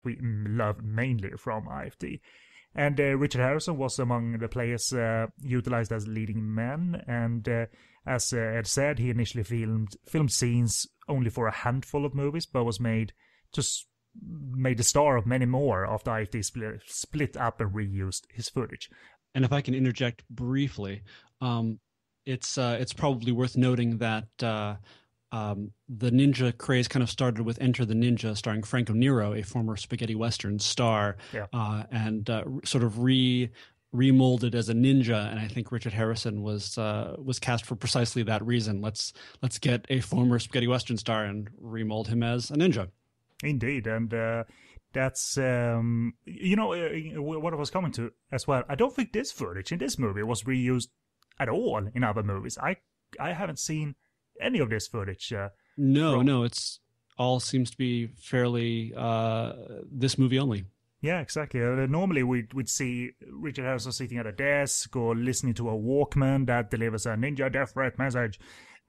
we love mainly from IFT. And Richard Harrison was among the players utilized as leading men. And as Ed said, he initially filmed scenes only for a handful of movies, but was made the star of many more after IFT split up and reused his footage. And if I can interject briefly, it's probably worth noting that the ninja craze kind of started with Enter the Ninja, starring Franco Nero, a former spaghetti western star, and sort of remolded as a ninja. And I think Richard Harrison was cast for precisely that reason. Let's get a former spaghetti western star and remold him as a ninja. Indeed, and that's what I was coming to as well. I don't think this footage in this movie was reused at all in other movies. I haven't seen any of this footage. No, it's all seems to be fairly this movie only. Yeah, exactly. Normally we'd see Richard Harrison sitting at a desk or listening to a Walkman that delivers a ninja death threat message.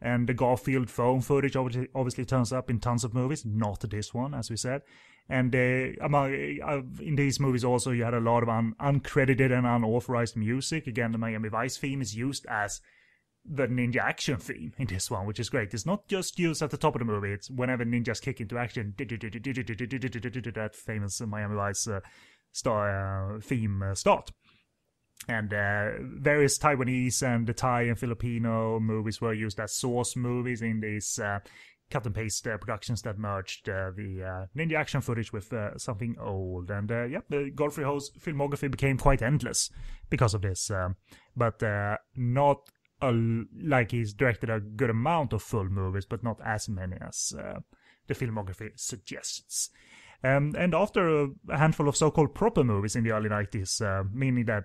And the Garfield phone footage obviously turns up in tons of movies, not this one, as we said. And in these movies also, you had a lot of uncredited and unauthorized music. Again, the Miami Vice theme is used as the ninja action theme in this one, which is great. It's not just used at the top of the movie. It's whenever ninjas kick into action, that famous Miami Vice theme start. And various Taiwanese and Thai and Filipino movies were used as source movies in these cut and paste productions that merged the ninja action footage with something old. And Godfrey Ho's filmography became quite endless because of this. But not like he's directed a good amount of full movies, but not as many as the filmography suggests. And after a handful of so-called proper movies in the early 90s, meaning that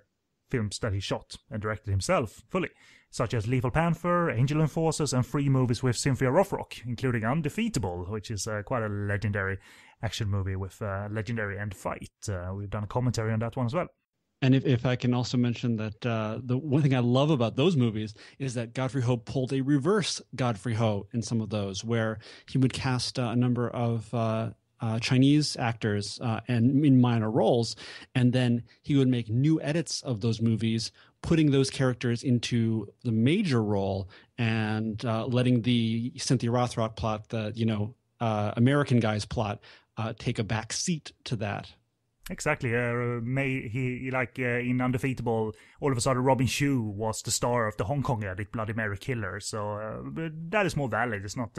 films that he shot and directed himself fully, such as Lethal Panther, Angel Enforcers, and 3 movies with Cynthia Rothrock, including Undefeatable, which is quite a legendary action movie with a legendary end fight. We've done a commentary on that one as well. And if I can also mention that the one thing I love about those movies is that Godfrey Ho pulled a reverse Godfrey Ho in some of those, where he would cast a number of Chinese actors and in minor roles, and then he would make new edits of those movies, putting those characters into the major role and letting the Cynthia Rothrock plot, the American guy's plot, take a back seat to that. Exactly. In Undefeatable, all of a sudden Robin Shou was the star of the Hong Kong edit Bloody Mary Killer. So that is more valid. It's not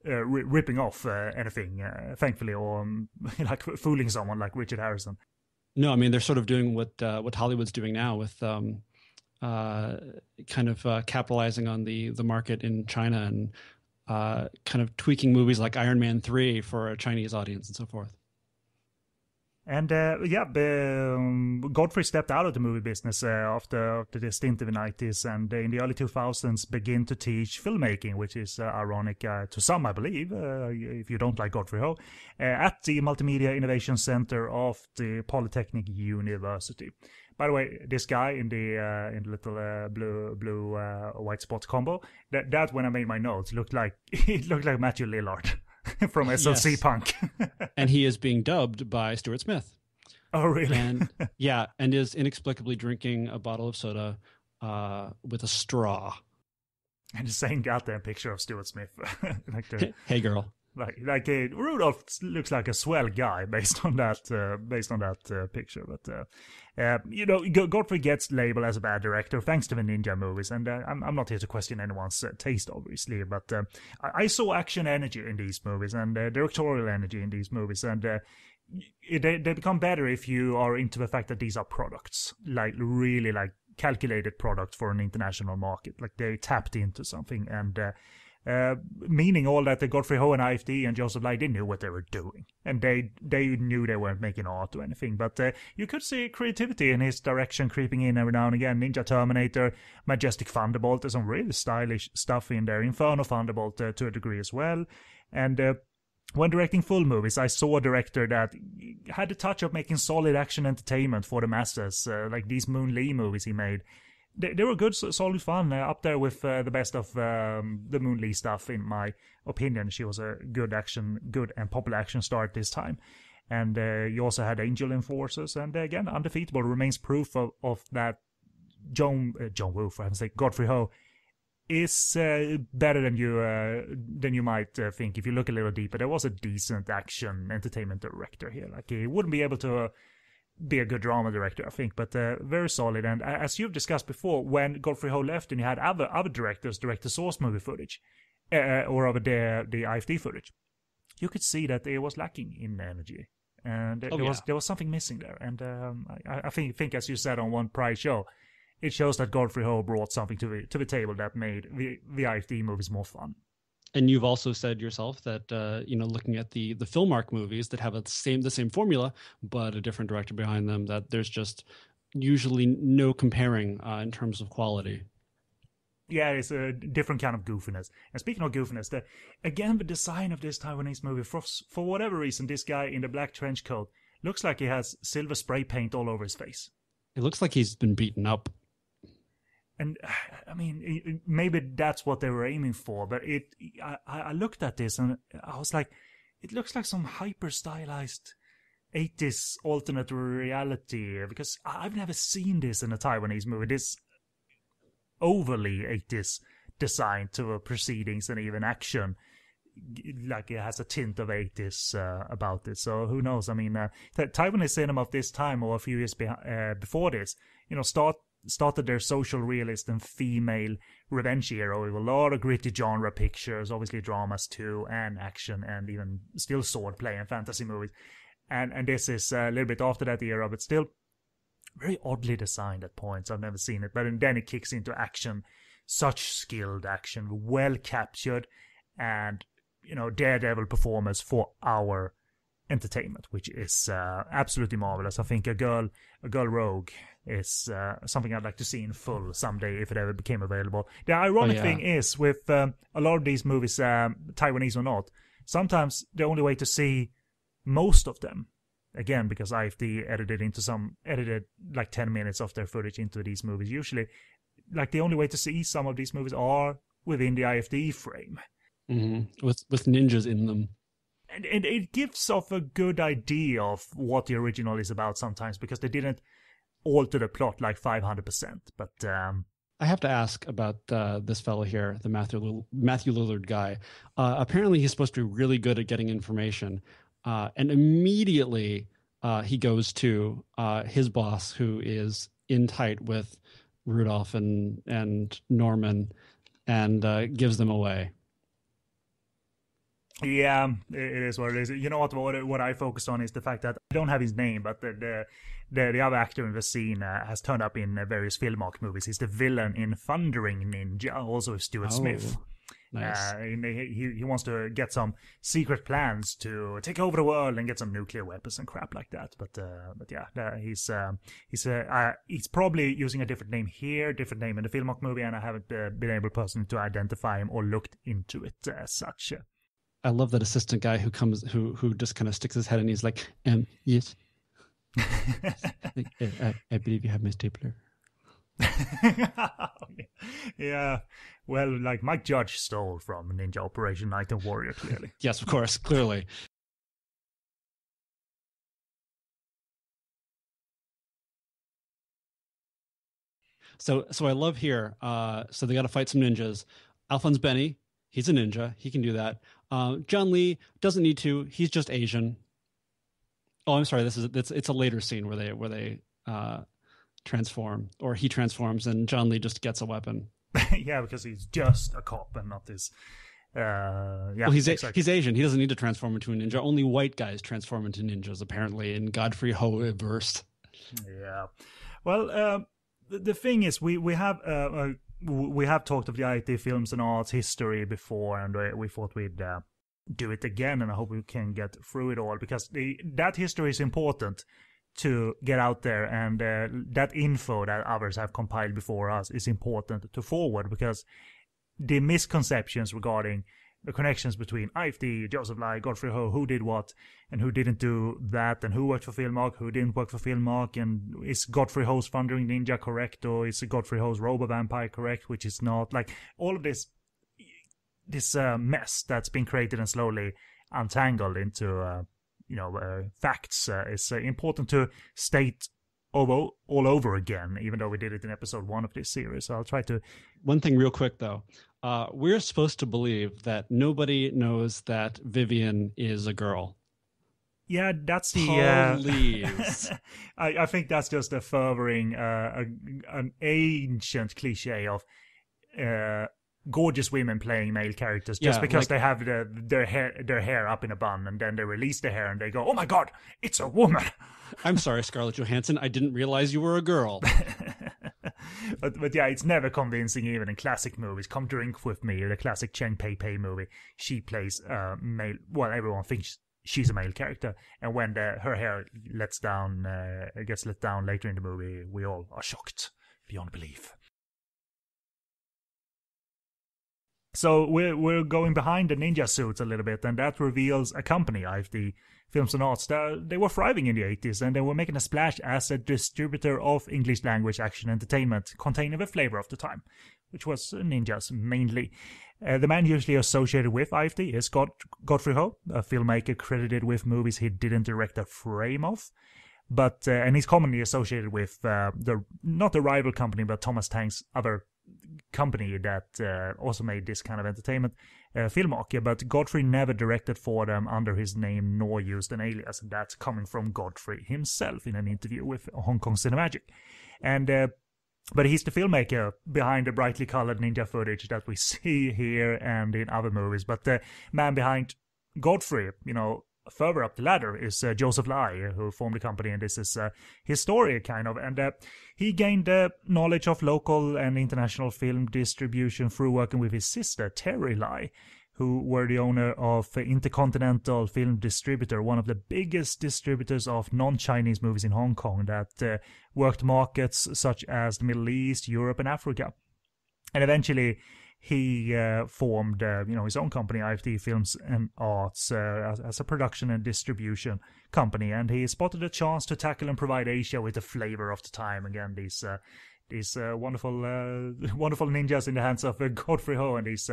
ripping off anything, thankfully, or like fooling someone like Richard Harrison. No, I mean they're sort of doing what Hollywood's doing now with kind of capitalizing on the market in China and kind of tweaking movies like Iron Man 3 for a Chinese audience and so forth. And Godfrey stepped out of the movie business after the stint in the 90s, and in the early 2000s began to teach filmmaking, which is ironic to some, I believe, if you don't like Godfrey Ho, at the Multimedia Innovation Center of the Polytechnic University. By the way, this guy in the little blue white spot combo, that when I made my notes looked like Matthew Lillard. From SLC yes. Punk. And he is being dubbed by Stuart Smith. Oh, really? And is inexplicably drinking a bottle of soda with a straw. And the same goddamn picture of Stuart Smith. Hey, girl. Like Rudolph looks like a swell guy based on that picture, but Godfrey gets labeled as a bad director thanks to the ninja movies, and I'm not here to question anyone's taste, obviously, but I saw action energy in these movies and directorial energy in these movies, and they become better if you are into the fact that these are products, like really like calculated products for an international market, like they tapped into something and. Meaning all that the Godfrey Ho and IFD and Joseph Lai, they knew what they were doing. And they knew they weren't making art or anything. But you could see creativity in his direction creeping in every now and again. Ninja Terminator, Majestic Thunderbolt, there's some really stylish stuff in there. Inferno Thunderbolt to a degree as well. And when directing full movies, I saw a director that had a touch of making solid action entertainment for the masses, like these Moon Lee movies he made. They were good, solid fun, up there with the best of the Moon Lee stuff, in my opinion. She was a good and popular action star at this time. And you also had Angel Enforcers, and again, Undefeatable remains proof of that John Woo, for heaven's sake, Godfrey Ho is better than you might think if you look a little deeper. There was a decent action entertainment director here. Like, he wouldn't be able to be a good drama director, I think, but very solid. And as you've discussed before, when Godfrey Ho left and you had other directors direct the source movie footage, or of the IFD footage, you could see that it was lacking in energy. And there was something missing there. And I think, as you said on one prior show, it shows that Godfrey Ho brought something to the table that made the IFD movies more fun. And you've also said yourself that looking at the Filmark movies that have the same formula but a different director behind them, that there's just usually no comparing in terms of quality. Yeah, it's a different kind of goofiness. And speaking of goofiness, the design of this Taiwanese movie, for whatever reason, this guy in the black trench coat looks like he has silver spray paint all over his face. It looks like he's been beaten up. And I mean, maybe that's what they were aiming for, but I looked at this and I was like, it looks like some hyper stylized 80s alternate reality, because I've never seen this in a Taiwanese movie. This overly 80s design to proceedings and even action, like it has a tint of 80s about it. So who knows? I mean, the Taiwanese cinema of this time, or a few years before this, started their social realist and female revenge era with a lot of gritty genre pictures, obviously dramas too, and action, and even still swordplay and fantasy movies. And this is a little bit after that era, but still very oddly designed at points. I've never seen it, but then it kicks into action, such skilled action, well captured, and daredevil performance for our entertainment, which is absolutely marvelous. I think a girl rogue is something I'd like to see in full someday if it ever became available. The ironic thing is, with a lot of these movies, Taiwanese or not, sometimes the only way to see most of them, again, because IFD edited like 10 minutes of their footage into these movies, usually, like, the only way to see some of these movies are within the IFD frame. Mm-hmm. With ninjas in them. And it gives off a good idea of what the original is about sometimes, because they didn't alter the plot like 500%. But I have to ask about this fellow here, the Matthew Lillard guy. Apparently he's supposed to be really good at getting information. And immediately he goes to his boss, who is in tight with Rudolph and Norman, and gives them away. Yeah, it is what it is. You know what I focused on is the fact that I don't have his name, but the other actor in the scene has turned up in various Filmark movies. He's the villain in Thundering Ninja, also with Stuart Smith. Nice. He wants to get some secret plans to take over the world and get some nuclear weapons and crap like that. But yeah, he's probably using a different name here, different name in the Filmark movie, and I haven't been able personally to identify him or looked into it as such. I love that assistant guy who just kind of sticks his head in. He's like, yes. I believe you have my stapler. Yeah, well, like Mike Judge stole from Ninja Operation Night and Warrior, clearly. Yes, of course, clearly. So I love here. So they got to fight some ninjas. Alphonse Benny, he's a ninja. He can do that. John Lee doesn't need to. He's just Asian. Oh, I'm sorry. It's a later scene where they transform, or he transforms, and John Lee just gets a weapon. Yeah, because he's just a cop and not this. Well, he's Asian. He doesn't need to transform into a ninja. Only white guys transform into ninjas, apparently, in Godfrey Ho verse. Yeah. Well, the thing is, we have talked of the IT films and arts history before, and we thought we'd do it again, and I hope we can get through it all, because that history is important to get out there, and that info that others have compiled before us is important to forward, because the misconceptions regarding the connections between IFD, Joseph Lai, Godfrey Ho, who did what and who didn't do that, and who worked for Filmark, who didn't work for Filmark, and is Godfrey Ho's Thundering Ninja correct, or is Godfrey Ho's Robo-Vampire correct, which is not. Like, all of this mess that's been created and slowly untangled into facts. It's important to state all over again, even though we did it in episode 1 of this series. So I'll try to. One thing real quick, though. We're supposed to believe that nobody knows that Vivian is a girl. Yeah, that's the. Please. I think that's just a furthering an ancient cliche of gorgeous women playing male characters just because they have their hair up in a bun, and then they release the hair and they go, "Oh my God, it's a woman." I'm sorry, Scarlett Johansson. I didn't realize you were a girl. but yeah, it's never convincing even in classic movies. Come Drink With Me, the classic Cheng Pei Pei movie. She plays male. Well, everyone thinks she's a male character, and when her hair gets let down later in the movie, we all are shocked beyond belief. So we're going behind the ninja suits a little bit, and that reveals a company, IFD Films and Arts. They were thriving in the 80s, and they were making a splash as a distributor of English language action entertainment containing the flavor of the time, which was ninjas mainly. The man usually associated with IFD is Godfrey Ho, a filmmaker credited with movies he didn't direct a frame of. But and he's commonly associated with not the rival company, but Thomas Tang's other company that also made this kind of entertainment, Filmark. But Godfrey never directed for them under his name nor used an alias, and that's coming from Godfrey himself in an interview with Hong Kong Cinemagic. And but he's the filmmaker behind the brightly colored ninja footage that we see here and in other movies. But the man behind Godfrey, further up the ladder, is Joseph Lai, who formed the company, and this is his story, kind of. And he gained knowledge of local and international film distribution through working with his sister, Terry Lai, who were the owner of Intercontinental Film Distributor, one of the biggest distributors of non-Chinese movies in Hong Kong that worked markets such as the Middle East, Europe, and Africa. And eventually he formed his own company, IFD Films and Arts, as a production and distribution company, and he spotted a chance to tackle and provide Asia with the flavor of the time. Again, these wonderful ninjas in the hands of Godfrey Ho, and these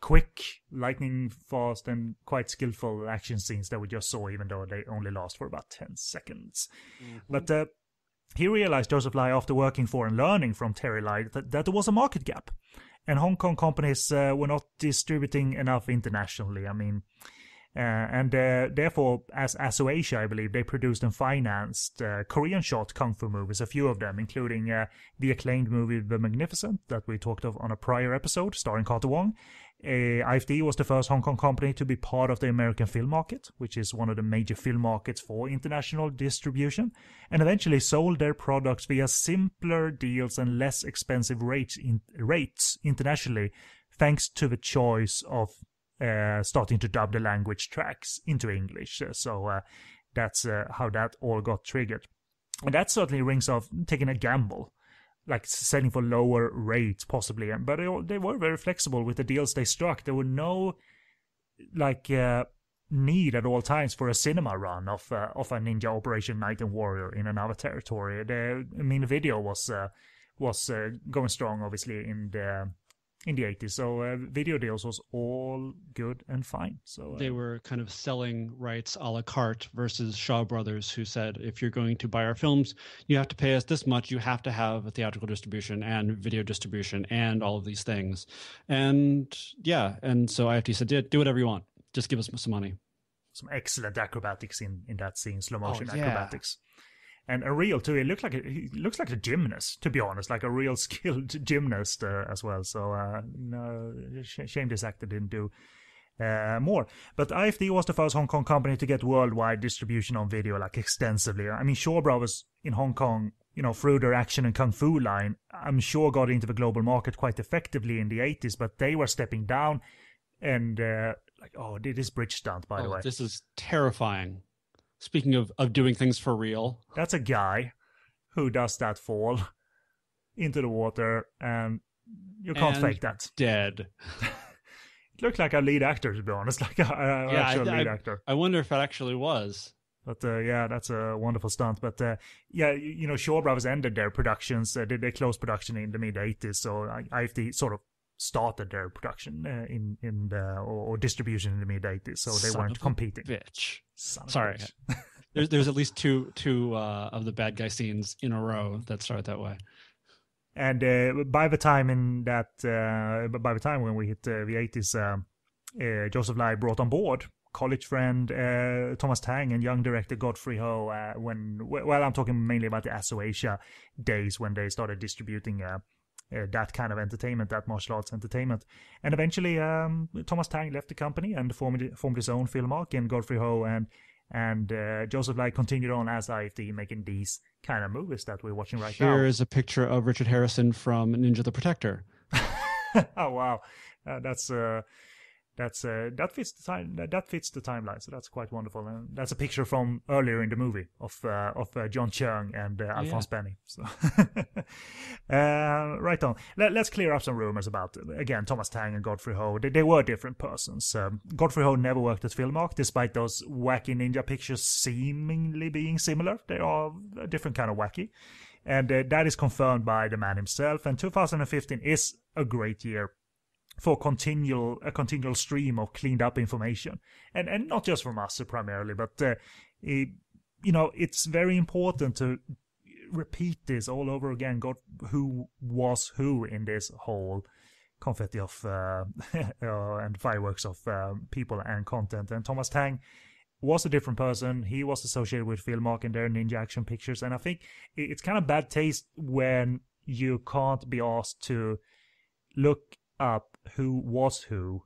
quick, lightning fast, and quite skillful action scenes that we just saw, even though they only last for about 10 seconds. Mm-hmm. But he realized, Joseph Lai, after working for and learning from Terry Lai, that there was a market gap. And Hong Kong companies were not distributing enough internationally. I mean, therefore, as Asia, I believe, they produced and financed Korean short kung fu movies, a few of them, including the acclaimed movie The Magnificent that we talked of on a prior episode, starring Carter Wong. IFD was the first Hong Kong company to be part of the American film market, which is one of the major film markets for international distribution, and eventually sold their products via simpler deals and less expensive rates internationally, thanks to the choice of starting to dub the language tracks into English. So that's how that all got triggered. And that certainly rings off taking a gamble, like selling for lower rates possibly. But they were very flexible with the deals they struck. There were no need at all times for a cinema run of a ninja Operation Knight and Warrior in another territory. The video was going strong, obviously, in the 80s. So video deals was all good and fine. So they were kind of selling rights a la carte versus Shaw Brothers, who said, if you're going to buy our films, you have to pay us this much. You have to have a theatrical distribution and video distribution and all of these things. And so IFD said, do whatever you want. Just give us some money. Some excellent acrobatics in that scene, slow motion acrobatics. And a real too. He looks like a gymnast, to be honest, like a real skilled gymnast as well. So shame this actor didn't do more. But IFD was the first Hong Kong company to get worldwide distribution on video, like extensively. I mean, Shaw Brothers in Hong Kong, through their action and kung fu line, I'm sure got into the global market quite effectively in the 80s. But they were stepping down, and did this bridge stunt, by the way. This is terrifying. Speaking of doing things for real. That's a guy who does that fall into the water, and you can't fake that. Dead. It looked like a lead actor, to be honest, like an actual lead actor. I wonder if it actually was. But that's a wonderful stunt. But Shaw Brothers ended their productions. They closed production in the mid-80s, so IFD sort of started their production in the or distribution in the mid 80s, so they weren't competing. Bitch. Sorry. There's at least two of the bad guy scenes in a row that start that way. And by the time when we hit the 80s, Joseph Lai brought on board college friend Thomas Tang and young director Godfrey Ho. I'm talking mainly about the Asia days when they started distributing that kind of entertainment, that martial arts entertainment. And eventually, Thomas Tang left the company and formed his own film arc, and Godfrey Ho and Joseph Lai continued on as IFD, making these kind of movies that we're watching right now. Here is a picture of Richard Harrison from Ninja the Protector. Oh wow, that fits the time. That fits the timeline. So that's quite wonderful. And that's a picture from earlier in the movie of John Chung and Alphonse Penny. So right on. Let's clear up some rumors about again Thomas Tang and Godfrey Ho. They were different persons. Godfrey Ho never worked at Filmark, despite those wacky ninja pictures seemingly being similar. They are a different kind of wacky. And that is confirmed by the man himself. And 2015 is a great year for a continual stream of cleaned up information, and not just from us primarily, but it's very important to repeat this all over again. Who was who in this whole confetti of and fireworks of people and content. And Thomas Tang was a different person. He was associated with Filmark and their ninja action pictures, and I think it's kind of bad taste when you can't be asked to look up who was who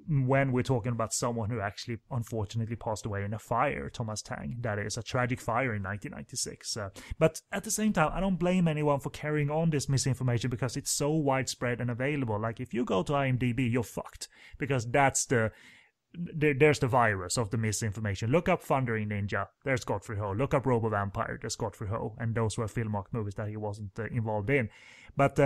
when we're talking about someone who actually unfortunately passed away in a fire. Thomas Tang, that is a tragic fire in 1996. But at the same time, I don't blame anyone for carrying on this misinformation because it's so widespread and available. Like if you go to IMDb, you're fucked, because that's there's the virus of the misinformation. Look up Thundering Ninja, there's Godfrey Ho. Look up Robo Vampire, there's Godfrey Ho. And those were Filmark movies that he wasn't involved in. But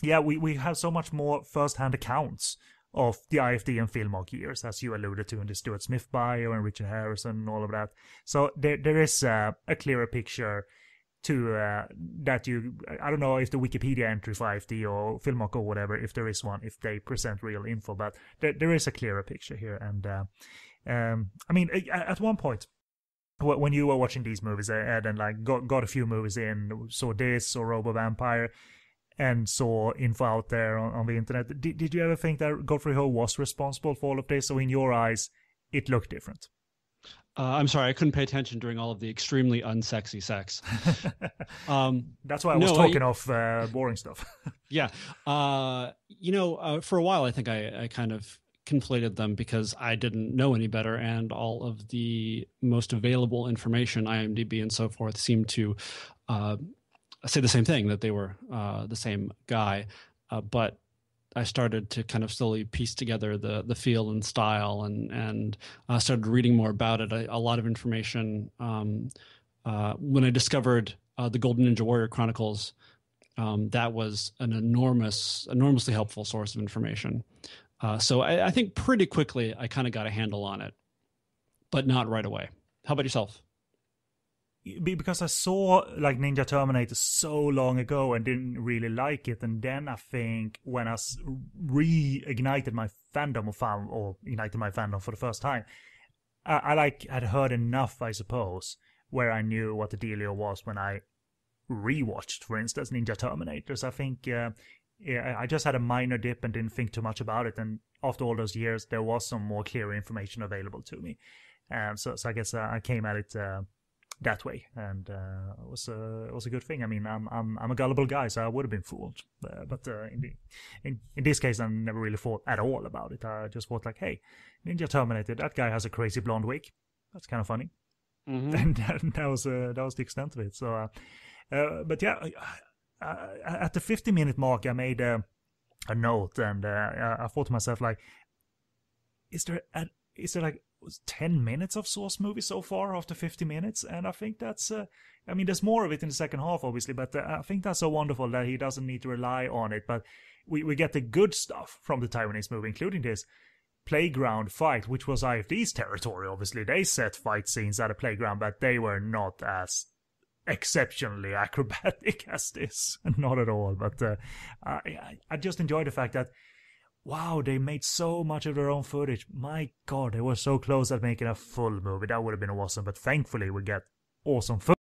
yeah, we have so much more first-hand accounts of the IFD and Filmark years, as you alluded to in the Stuart Smith bio and Richard Harrison and all of that. So there is a clearer picture to that you... I don't know if the Wikipedia entry for IFD or Filmark or whatever, if there is one, if they present real info, but there is a clearer picture here. And I mean, at one point, when you were watching these movies, Ed, and like got a few movies in, saw this or Robo Vampire, and saw info out there on the internet, did you ever think that Godfrey Ho was responsible for all of this? So in your eyes, it looked different? I'm sorry, I couldn't pay attention during all of the extremely unsexy sex. That's why I was talking off boring stuff. Yeah. For a while, I think I kind of conflated them because I didn't know any better, and all of the most available information, IMDb and so forth, seemed to say the same thing, that they were the same guy. But I started to kind of slowly piece together the feel and style, and started reading more about it. A lot of information. When I discovered the Golden Ninja Warrior Chronicles, that was an enormously helpful source of information. So I think pretty quickly I kind of got a handle on it, but not right away. How about yourself? Because I saw like Ninja Terminator so long ago and didn't really like it, and then I think when I reignited my fandom ignited my fandom for the first time, I had heard enough, I suppose, where I knew what the dealio was when I rewatched, for instance, Ninja Terminators. I think I just had a minor dip and didn't think too much about it, and after all those years, there was some more clear information available to me. So I guess I came at it that way, and it was a good thing. I mean, I'm a gullible guy, so I would have been fooled. But in this case, I never really thought at all about it. I just thought like, hey, Ninja Terminator, that guy has a crazy blonde wig. That's kind of funny. Mm-hmm. And that was the extent of it. So, but yeah, at the 50-minute mark, I made a note, and I thought to myself like, is there like 10 minutes of Source movie so far after 50 minutes? And I think that's I mean, there's more of it in the second half, obviously, but I think that's so wonderful that he doesn't need to rely on it. But we get the good stuff from the Taiwanese movie, including this playground fight, which was IFD's territory. Obviously, they set fight scenes at a playground, but they were not as exceptionally acrobatic as this. Not at all. But I just enjoy the fact that, wow, they made so much of their own footage. My God, they were so close at making a full movie. That would have been awesome. But thankfully, we get awesome footage.